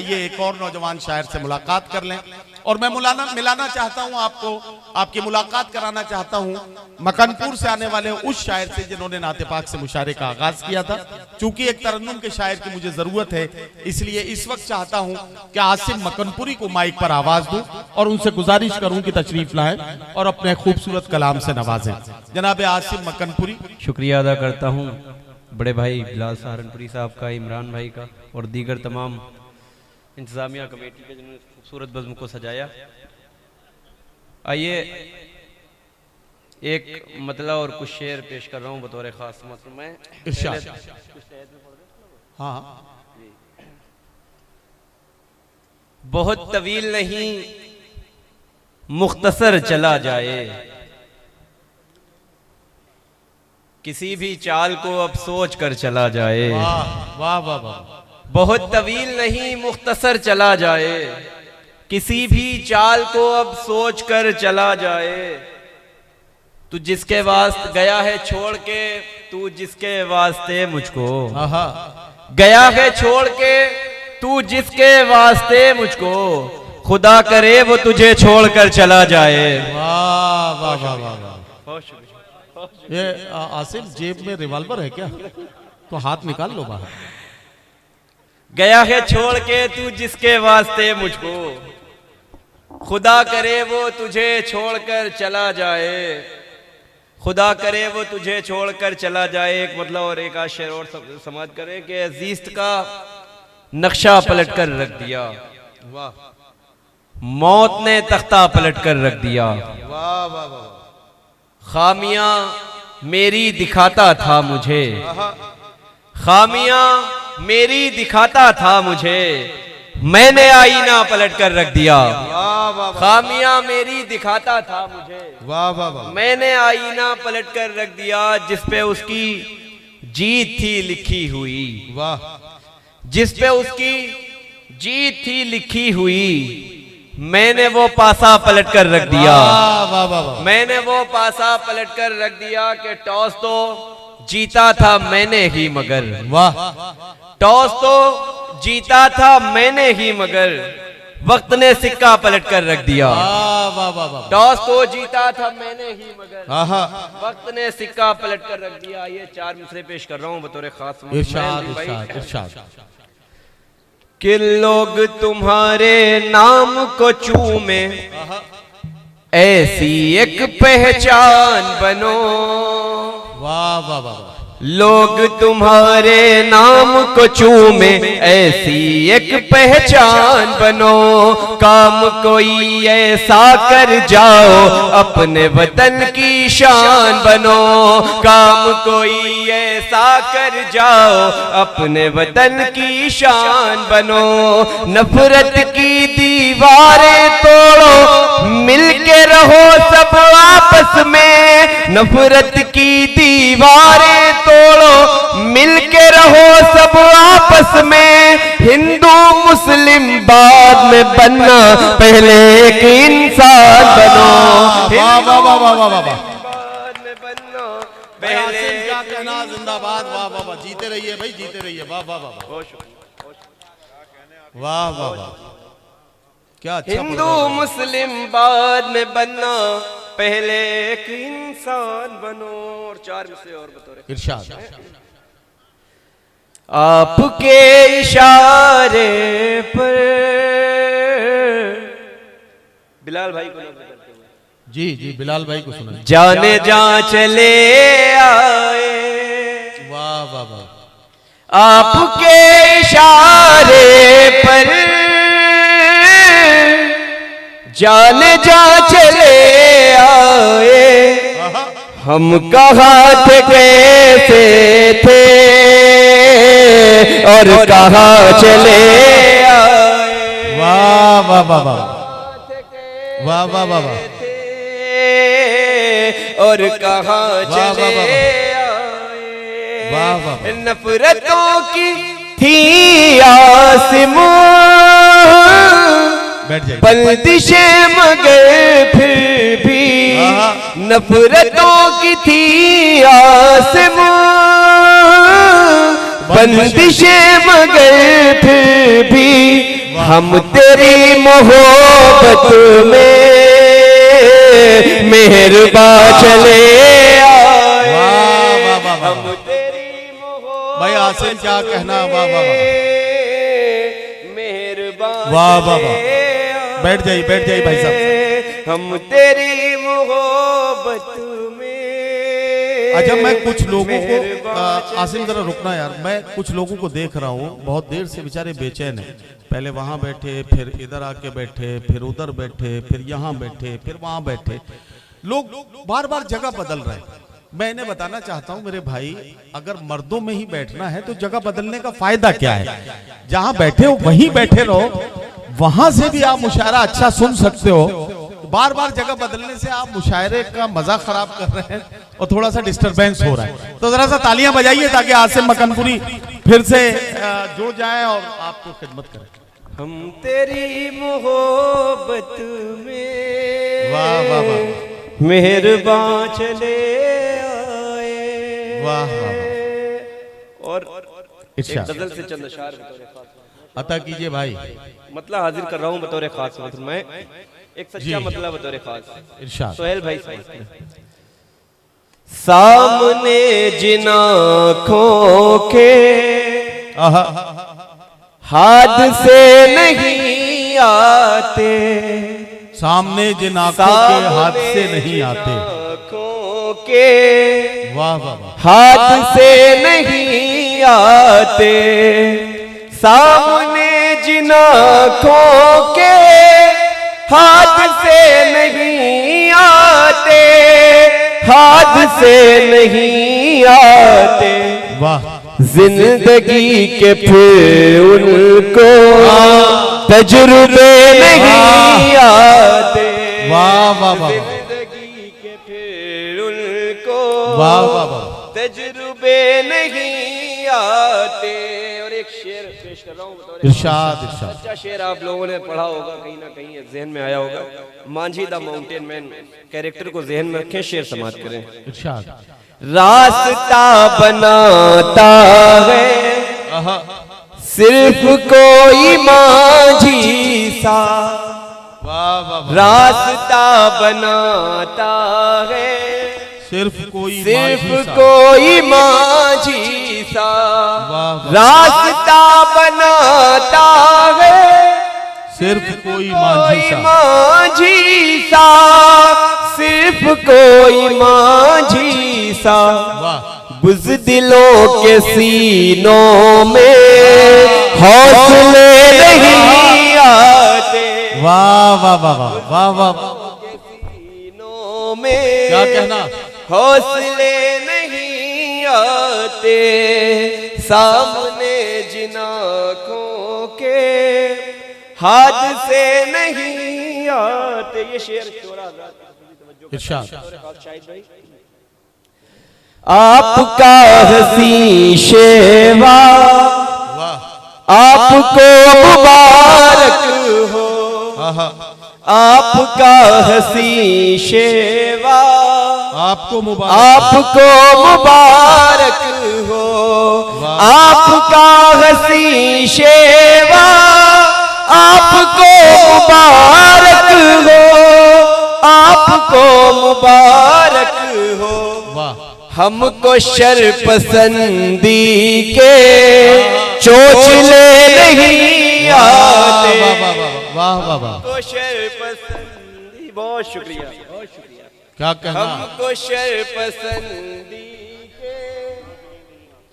आइए एक और नौजवान शायर से मुलाकात कर लें। और मैं मिलाना चाहता हूं आपको, आपकी मुलाकात कराना चाहता हूं मकनपुर से आने वाले उस शायर से जिन्होंने नाते पाक से मुशायरे का आगाज किया था। चूंकि एक तरन्नुम के शायर की मुझे जरूरत है, इसलिए इस वक्त चाहता हूं कि आसिम मकनपुरी को माइक पर आवाज दूं और उनसे गुजारिश करूं कि तशरीफ लाएं और अपने खूबसूरत कलाम से नवाजें। जनाब आसिम मकनपुरी। शुक्रिया अदा करता हूं बड़े भाई बिलाल सहारनपुरी साहब का, इमरान भाई का और दीगर तमाम इंतजामिया कमेटी के जिन्होंने खूबसूरत बज़्म को सजाया। आइए एक मतला और कुछ शेर पेश कर रहा हूँ बतौर खास। मतलब मैं हाँ, बहुत तवील नहीं मुख्तसर चला जाए, किसी भी चाल को अब सोच कर चला जाए। वाह वाह वाह वाह। बहुत तवील नहीं मुख्तसर चला जाए, किसी भी चाल को अब सोच कर चला जाए। तू जिसके वास्ते गया है छोड़ के, तू जिसके वास्ते मुझको गया है छोड़ के, तू जिसके वास्ते मुझको, खुदा करे वो तुझे छोड़ कर चला जाए। वाह वाह वाह वाह। ये आसिम जेब में रिवॉल्वर है क्या? तो हाथ निकाल लो बाहर। गया है छोड़ के तू जिसके वास्ते मुझको, खुदा करे वो तुझे छोड़कर चला जाए। खुदा करे वो तुझे छोड़कर चला जाए। एक मतलब और एक शेर और समाज करे कि अजीज का नक्शा पलट कर रख दिया, वाह, मौत ने तख्ता पलट कर रख दिया। वाह वाह वाह। खामियां मेरी दिखाता था मुझे, खामियां मेरी दिखाता था मुझे, मैंने आईना पलट कर रख दिया। खामियां मेरी दिखाता था मुझे, वाह वाह वाह, मैंने आईना पलट कर रख दिया। जिस पे उसकी जीत थी लिखी हुई, वाह, जिस पे उसकी जीत थी लिखी हुई, मैंने वो पासा पलट कर रख दिया। वाह वाह वाह। मैंने वो पासा पलट कर रख दिया कि टॉस तो जीता था मैंने ही मगर, वाह, टॉस तो जीता था मैंने ही मगर, वक्त ने सिक्का पलट कर रख दिया। वाह वाह वाह वाह। टॉस तो जीता था मैंने ही मगर, आहा, वक्त ने सिक्का पलट कर रख दिया। ये 4 मिसरे पेश कर रहा हूँ बतौर खास। इरशाद इरशाद इरशाद। कि लोग तुम्हारे नाम को चूमे, ऐसी एक पहचान बनो। वाह वाह वाह वाह। लोग तुम्हारे नाम को चूमे, ऐसी एक पहचान बनो। काम कोई ऐसा कर जाओ, अपने वतन की शान बनो। काम कोई ऐसा कर जाओ, अपने वतन की शान बनो। नफरत की दीवारें तोड़ो, मिलके रहो सब आपस में। नफरत की दीवारें तोड़ो, मिलके रहो सब आपस में। हिंदू मुस्लिम बाद में बनना, पहले एक इंसान बनो। वाह वाह वाह वाह वाह वाह। बाद में बनना, पहले क्या कहना, जिंदाबाद। वाह वाह वाह। जीते रहिए भाई, जीते रहिए। वाह वाह वाह वाह वाह वाह वाह। क्या अच्छा। हिंदू मुस्लिम बाद में बनना, पहले एक इंसान बनो। और 4 मिसरे और बतौर इरशाद। आपके इशारे पर बिलाल भाई को नजर करते हुए, जी जी, बिलाल भाई को सुना। जाने जा चले आए। वाह वाह वाह। आपके इशारे पर जाने जा चले आए। हम कहाँ थे कैसे थे, और कहाँ चले आए। वाह वाह वाह वाह वाह वाह वाह वाह। और कहाँ चले आए। वाह वाह। नफरतों की थी आसमां, बंदिशें मगर फिर भी। नफरतों की थी आसमां, बंदिशें मगर फिर भी। हम तेरी मोहब्बत में मेहरबान चले आए। हम तेरी मोहब्बत भाई आसिम क्या कहना, वाह वाह वाह, मेहरबान वाह वाह वाह, बैठ जाइए भाई साहब। हम तेरी मोहब्बत में। अच्छा मैं कुछ लोगों को आसिम जरा रुकना यार, मैं कुछ लोगों को देख रहा हूँ बहुत देर से बेचारे बेचैन हैं। पहले वहां बैठे, फिर इधर आके बैठे, फिर उधर बैठे, फिर यहाँ बैठे, फिर वहां बैठे, लोग बार बार जगह बदल रहे हैं। मैं इन्हें बताना चाहता हूं मेरे भाई, अगर मर्दों में ही बैठना है तो जगह बदलने का फायदा क्या है? जहां बैठे हो वहीं बैठे रहो, वहां से भी आप मुशायरा अच्छा सुन सकते हो। बार बार जगह बदलने से आप मुशायरे का मजा खराब कर रहे हैं और थोड़ा सा डिस्टरबेंस हो रहा है। तो जरा सा तालियां बजाइए ताकि आसिम मकनपुरी फिर से जुड़ जाए और आपको खिदमत करें। हम तेरी मोहब्बत में वाह वाह वाह, मेहरबान चले आए। वाह वाह। और एक गजल से चंद अशार बतौर खास अता कीजिए भाई। मतलब हाजिर कर रहा हूँ बतौर खास, मतलब मैं एक सच्चा मतलब बतौर खास। इरशाद। सोहेल भाई सामने जिन आँखों के हाथ से नहीं आते, सामने जिन आंखों के हाथ से नहीं आते, आँखों के वाह वाह वाह, हाथ से नहीं आते, सामने जिन आँखों के हाथ से नहीं आते, हाथ से नहीं आते, वाह। जिंदगी के फिर उनको तजुर्बे नहीं आते, वाह वाह वाह, जिंदगी के फिर उनको वाह वाह वाह, तजुर्बे नहीं आते। और एक शेर पेश कर रहा हूँ, इरशाद इरशाद। अच्छा शेर आप लोगों ने पढ़ा होगा, कहीं ना कहीं जहन में आया होगा। Manjhi the mountain man character को जहन में रखें, शेर समाप्त करें। इरशाद। रास्ता बनाता है सिर्फ कोई मांझी सा, वाह वाह वाह, रास्ता बनाता है सिर्फ सिर्फ कोई मांझी सा, वाह वाह, रास्ता बनाता है सिर्फ कोई मांझी सा, मांझी सा, सिर्फ कोई मांझी सा, वाह। बुज़दिलों के सीनों में हौसले नहीं आते, वाह वाह वाह वाह वाह वाह, सीनों में क्या कहना, हौसले नहीं आते, सामने जिन आँखों के हाथ से नहीं आते। ये शेर इरशाद। आपका हसी शेवा वाह, आपको मुबारक हो, आहा, आपका हसी शेवा आपको मुबारक, आपको मुबारक हो, आपका हसी शेवा आपको मुबारक हो, आपको मुबारक हो। वाह, हमको शर पसंदी के चोचले नहीं आते, वाह वाह वाह वाह वाह वाह, हमको शर पसंदी, बहुत शुक्रिया, बहुत शुक्रिया। क्या कहना, हमको शर पसंदी के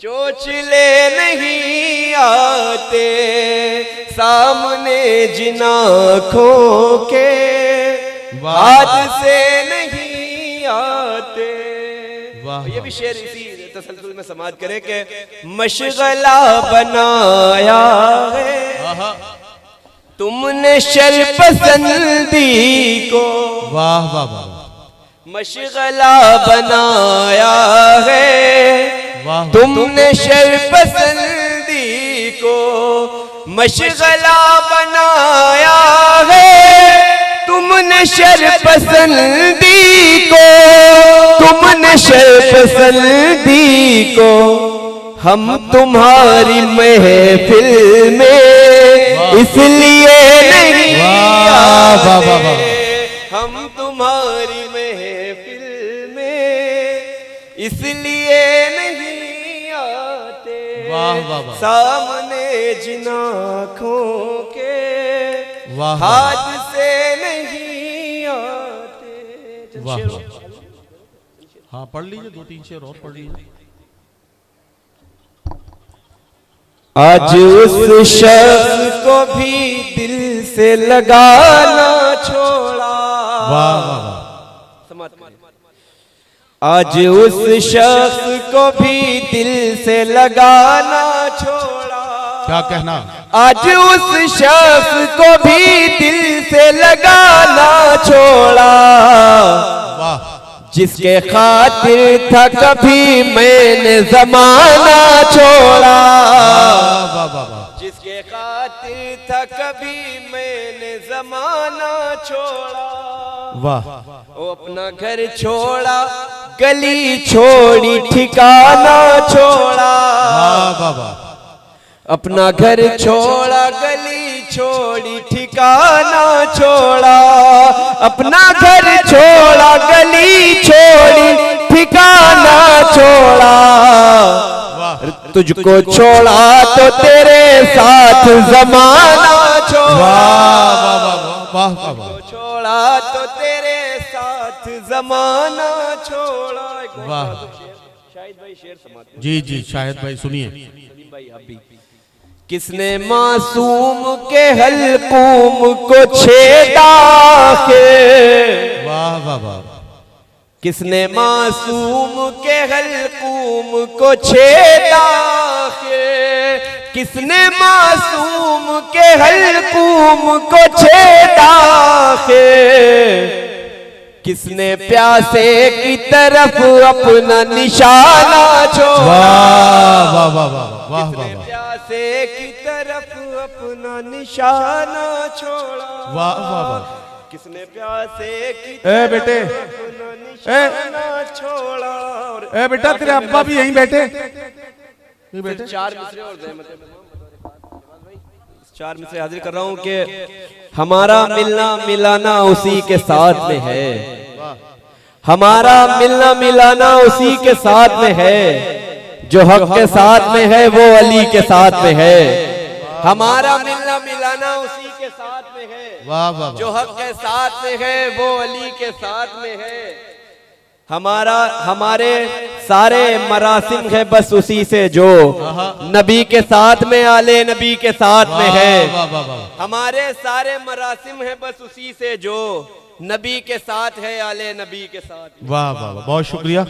चोचले नहीं आते, सामने जिन आँखों के हाथ से नहीं आते। वाह, ये भी शेर इसी तसलसल में समाप्त करें कि मशगला बनाया है तुमने शर पसंदी को, वाह वाह वाह, मशगला बनाया है वाह, तुमने शर पसंदी को, मशगला बनाया है तुमने शर पसंदी को, तुमने शर पसंदी को। हम तुम्हारी महफिल में इसलिए नहीं वाह, वाह, वाह, वाह। आते हम तुम्हारी महफिल में, इसलिए नहीं आते वाह, वाह, वाह। सामने जिन आँखों के वाह, वाह। हादसे नहीं आते। वाह, वाह। हाँ पढ़ लीजिए, 2-3 शेर और पढ़ लीजिए। आज उस शख्स को भी दिल से लगाना छोड़ा। वाह वाह वाह। आज उस शख्स को भी दिल से लगाना छोड़ा। क्या कहना? आज उस शख्स को भी दिल से लगाना छोड़ा, वाह। जिसके खातिर था कभी मैंने जमाना छोड़ा। वाह वाह वाह। जिसके खातिर था कभी मैंने जमाना छोड़ा। वाह। वो अपना घर छोड़ा, गली छोड़ी, ठिकाना छोड़ा। वाह वाह वाह। अपना घर छोड़ा, गली छोड़ी, ठिकाना छोड़ा। अपना घर छोड़ा, गली छोड़ी, ठिकाना छोड़ा। तुझको छोड़ा तो तेरे साथ जमाना छोड़ा। वाह वाह वाह वाह वाह। छोड़ा तो तेरे साथ जमाना छोड़ा। वाह। शाहिद भाई शेर समाते। जी जी शाहिद भाई सुनिए। भाई अभी किसने मासूम के हल्कूम को छेदा है? वाह वाह वाह। किसने मासूम के हल्कूम को छेदा है? किसने मासूम के हल्कूम को छेदा है? किसने प्यासे की तरफ अपना निशाना छोड़ा? वाह वाह वाह वाह वाह वाह। प्यासे की तरफ अपना निशाना छोड़ा। वाह वाह वाह। किसने प्यासे की ए बेटे, अपना निशाना छोड़ा। और ए बेटा तेरे अब्बा भी यहीं बैठे। यहीं बैठे। 4 मिसरे और दे मतलब 4 मिसरे हाजिर कर रहा हूँ कि हमारा मिलना मिलाना उसी के साथ में है। हमारा मिलना मिलाना उसी के साथ में है। जो हक के साथ में है वो अली के साथ में है। हमारा मिलना मिलाना उसी के साथ में है। वाह वाह। जो हक के साथ में है वो अली के साथ में है। हमारे सारे मरासिम है बस उसी से जो नबी के साथ में, आले नबी के साथ में है। वाह वाह वाह। हमारे सारे मरासिम है बस उसी से जो नबी के साथ है, आले नबी के साथ। वाह वाह वाह। बहुत शुक्रिया।